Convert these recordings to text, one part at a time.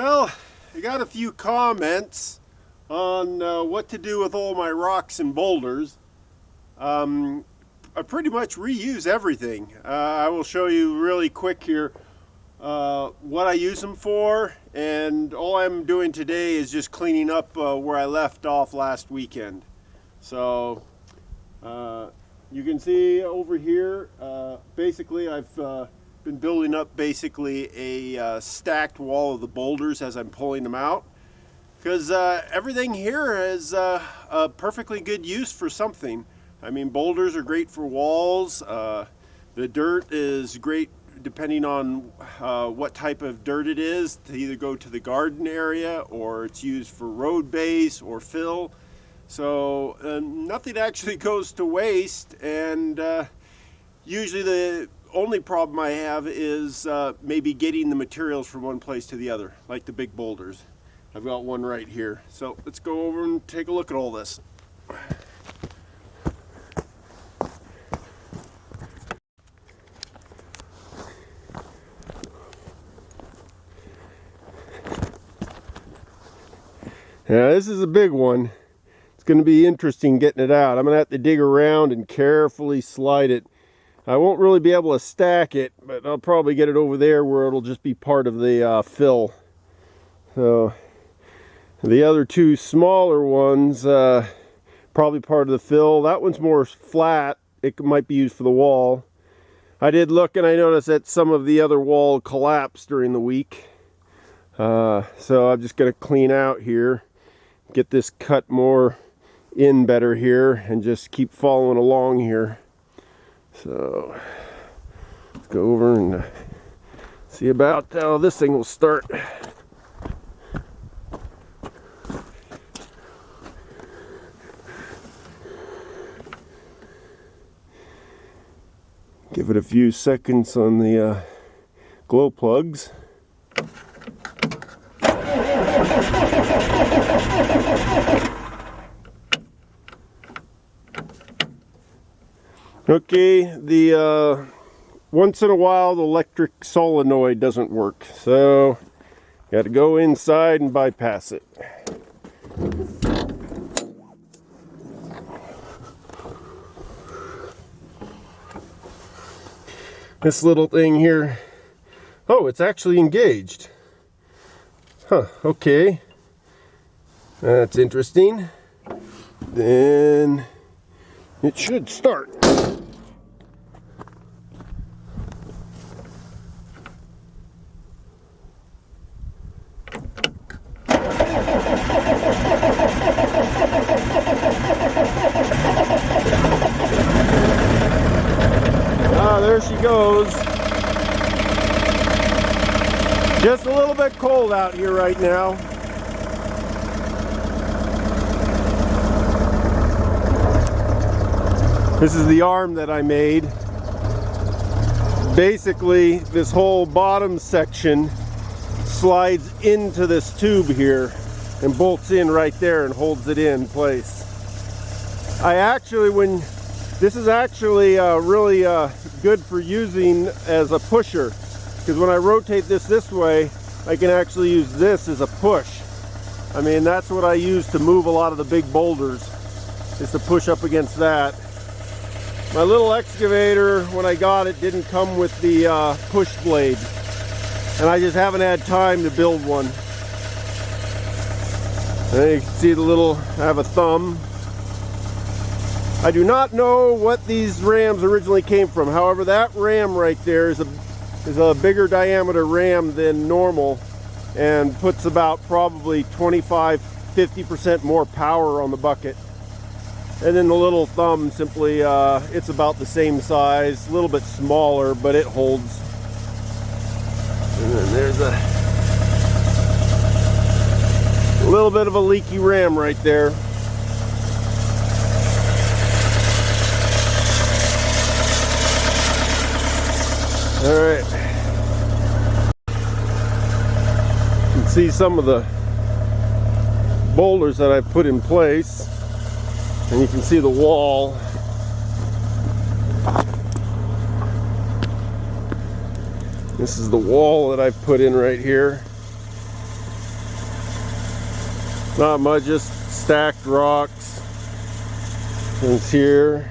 Well, I got a few comments on what to do with all my rocks and boulders. I pretty much reuse everything. I will show you really quick here what I use them for, and all I'm doing today is just cleaning up where I left off last weekend. So you can see over here, basically I've been building up basically a stacked wall of the boulders as I'm pulling them out, because everything here is a perfectly good use for something. I mean, boulders are great for walls. The dirt is great depending on what type of dirt it is, to either go to the garden area or it's used for road base or fill. So nothing actually goes to waste, and usually the only problem I have is maybe getting the materials from one place to the other, like the big boulders. I've got one right here. So let's go over and take a look at all this. Yeah, this is a big one. It's going to be interesting getting it out. I'm going to have to dig around and carefully slide it. I won't really be able to stack it, but I'll probably get it over there where it'll just be part of the fill. So the other two smaller ones, probably part of the fill. That one's more flat. It might be used for the wall. I did look and I noticed that some of the other wall collapsed during the week. So I'm just going to clean out here, get this cut more in better here, and just keep following along here. So let's go over and see about how this thing will start. Give it a few seconds on the glow plugs. Okay, the once in a while the electric solenoid doesn't work, so got to go inside and bypass it. This little thing here, oh, it's actually engaged. Huh, okay. That's interesting. Then it should start. Ah, there she goes. Just a little bit cold out here right now. This is the arm that I made. Basically, this whole bottom section slides into this tube here and bolts in right there and holds it in place. This is actually really good for using as a pusher, because when I rotate this way, I can actually use this as a push. I mean, that's what I use to move a lot of the big boulders, is to push up against that. My little excavator, when I got it, didn't come with the push blade, and I just haven't had time to build one. And you can see the little, I have a thumb. I do not know what these rams originally came from. However, that ram right there is a bigger diameter ram than normal, and puts about probably 25–50% more power on the bucket. And then the little thumb simply, it's about the same size, a little bit smaller, but it holds. And then there's a little bit of a leaky ram right there. All right. You can see some of the boulders that I've put in place. And you can see the wall. This is the wall that I've put in right here. Not much, just stacked rocks. It's here.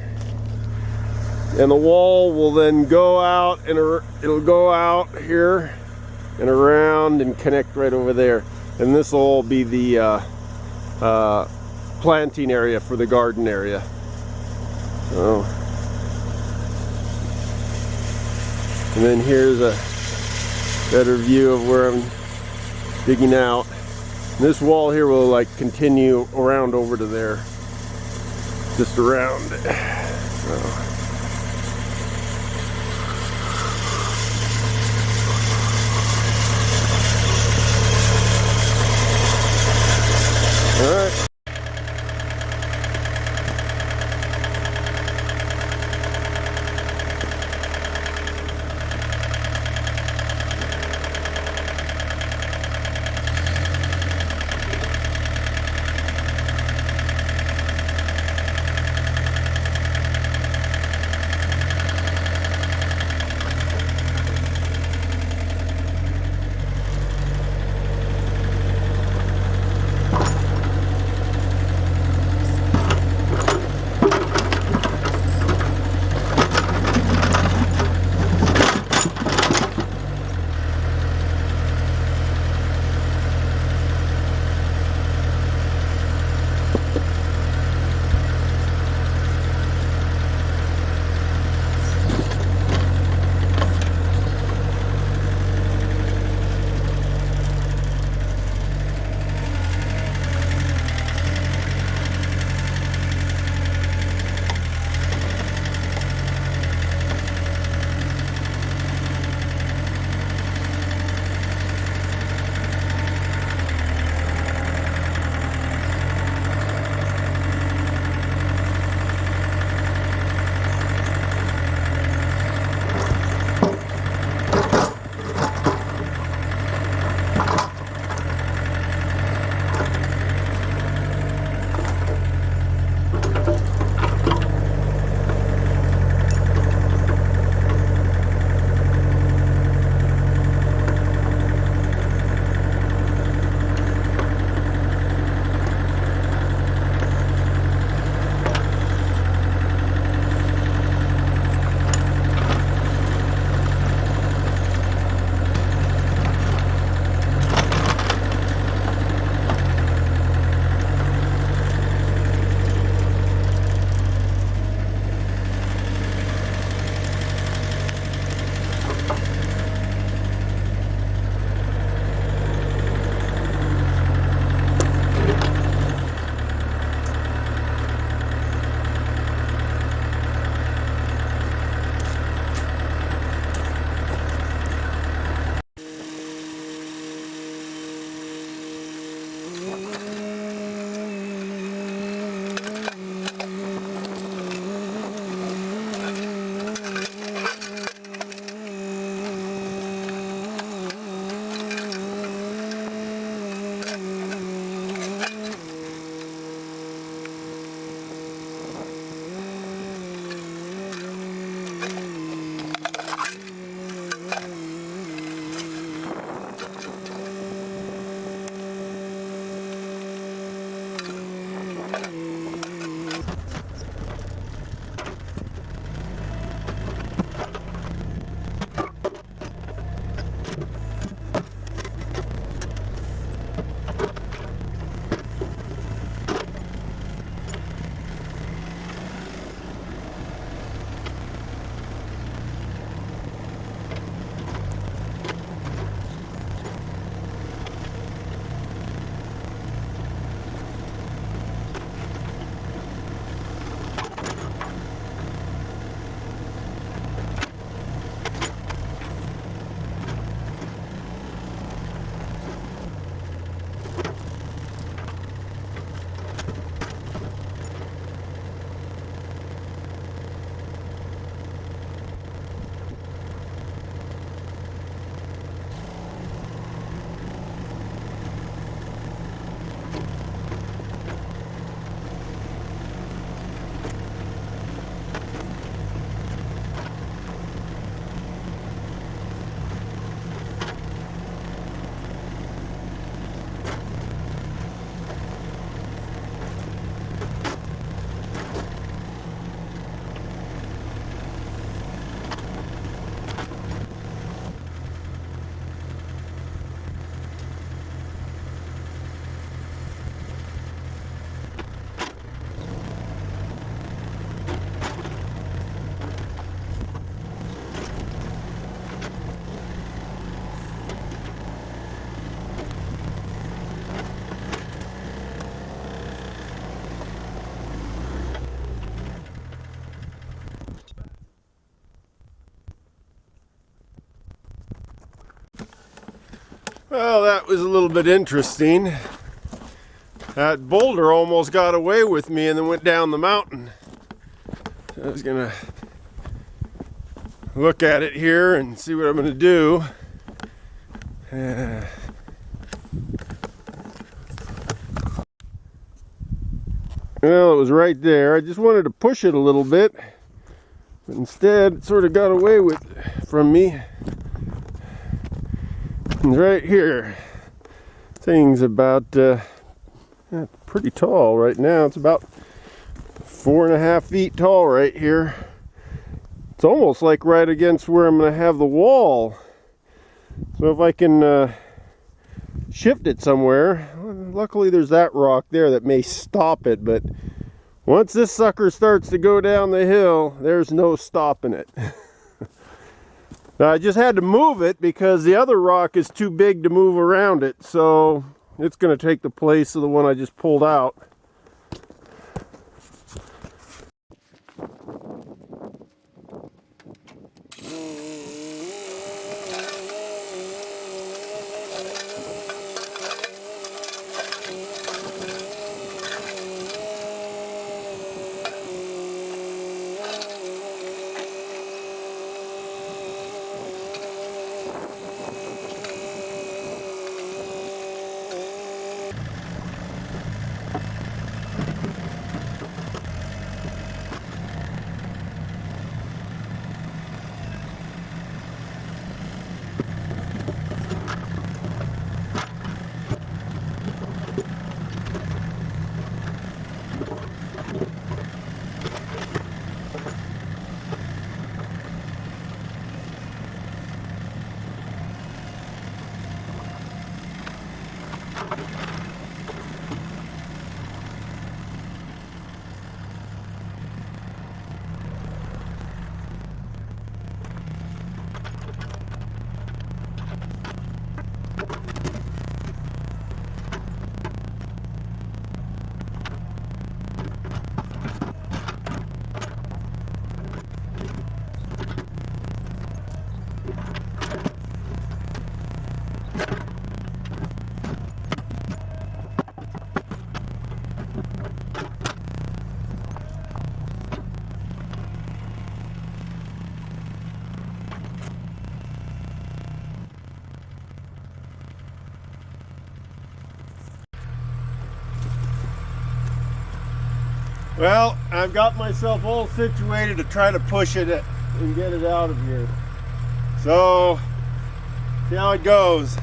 And the wall will then go out and it'll go out here and around and connect right over there. And this will all be the planting area for the garden area. So, and then here's a better view of where I'm digging out. And this wall here will like continue around over to there, just around it. So. All right. Well, that was a little bit interesting. That boulder almost got away with me and then went down the mountain. I was gonna look at it here and see what I'm gonna do. Well, it was right there. I just wanted to push it a little bit, but instead it sort of got away from me. It's right here. Thing's about pretty tall right now. It's about 4.5 feet tall right here. It's almost like right against where I'm going to have the wall. So if I can shift it somewhere, luckily there's that rock there that may stop it, but once this sucker starts to go down the hill, there's no stopping it. Now, I just had to move it because the other rock is too big to move around it, so it's going to take the place of the one I just pulled out. Well, I've got myself all situated to try to push it and get it out of here. So, see how it goes.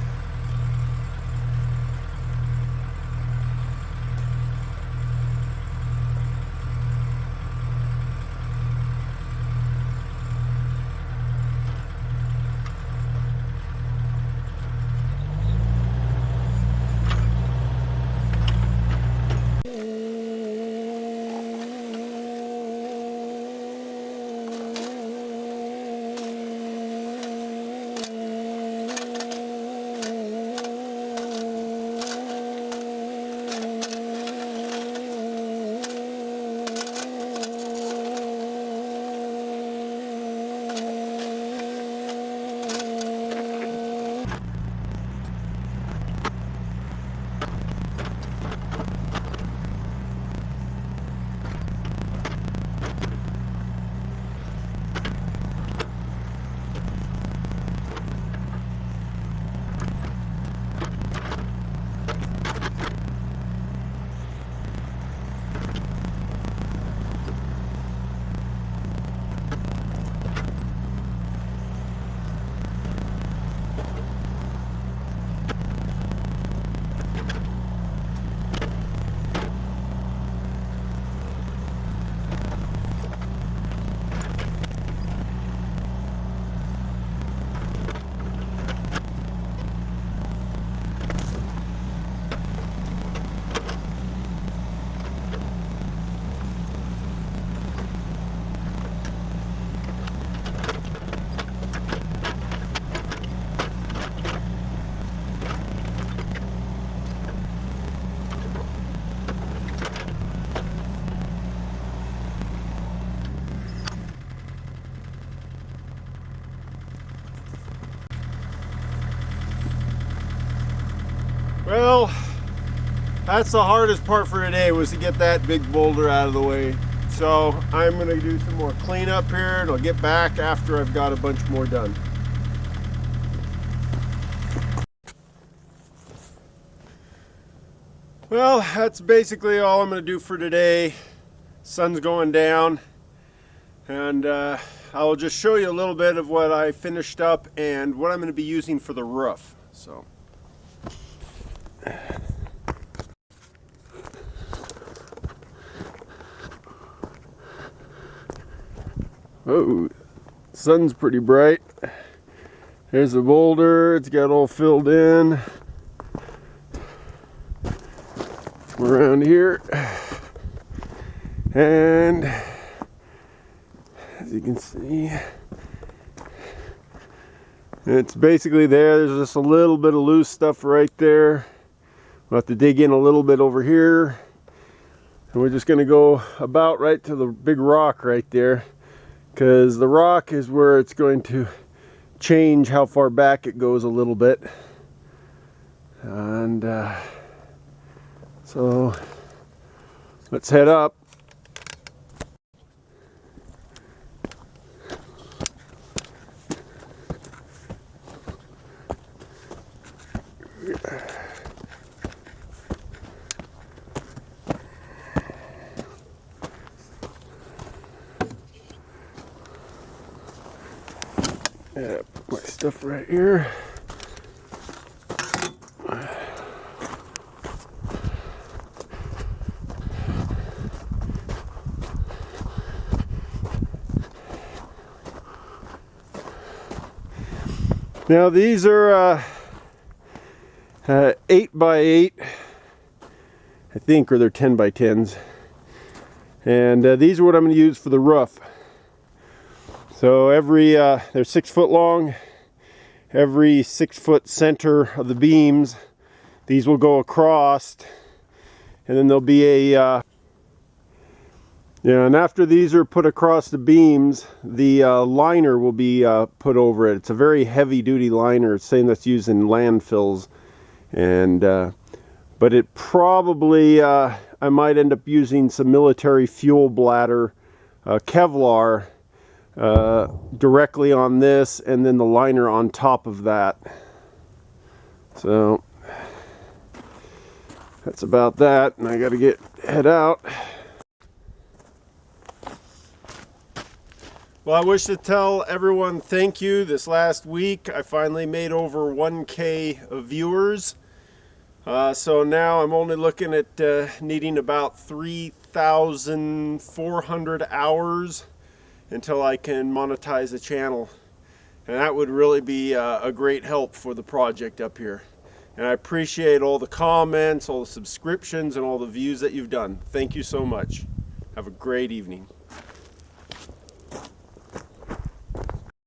Well, that's the hardest part for today, was to get that big boulder out of the way. So I'm gonna do some more cleanup here, and I'll get back after I've got a bunch more done. Well, that's basically all I'm gonna do for today. Sun's going down, and I'll just show you a little bit of what I finished up and what I'm gonna be using for the roof. So. Oh, sun's pretty bright. There's the boulder, it's got all filled in. Come around here. And as you can see, it's basically there. There's just a little bit of loose stuff right there. We'll have to dig in a little bit over here. And we're just gonna go about right to the big rock right there, because the rock is where it's going to change how far back it goes a little bit. And so let's head up. Yeah, put my stuff right here. Now these are 8 by 8, I think, or they're 10 by 10s. And these are what I'm going to use for the roof. So they're 6 foot long. Every 6 foot center of the beams, these will go across, and then there'll be a and after these are put across the beams, the liner will be put over it. It's a very heavy duty liner, same that's used in landfills. And but it probably I might end up using some military fuel bladder Kevlar directly on this, and then the liner on top of that. So that's about that, and I got to head out. Well, I wish to tell everyone thank you. This last week I finally made over 1K of viewers. So now I'm only looking at needing about 3,400 hours until I can monetize the channel. And that would really be a great help for the project up here. And I appreciate all the comments, all the subscriptions, and all the views that you've done. Thank you so much. Have a great evening.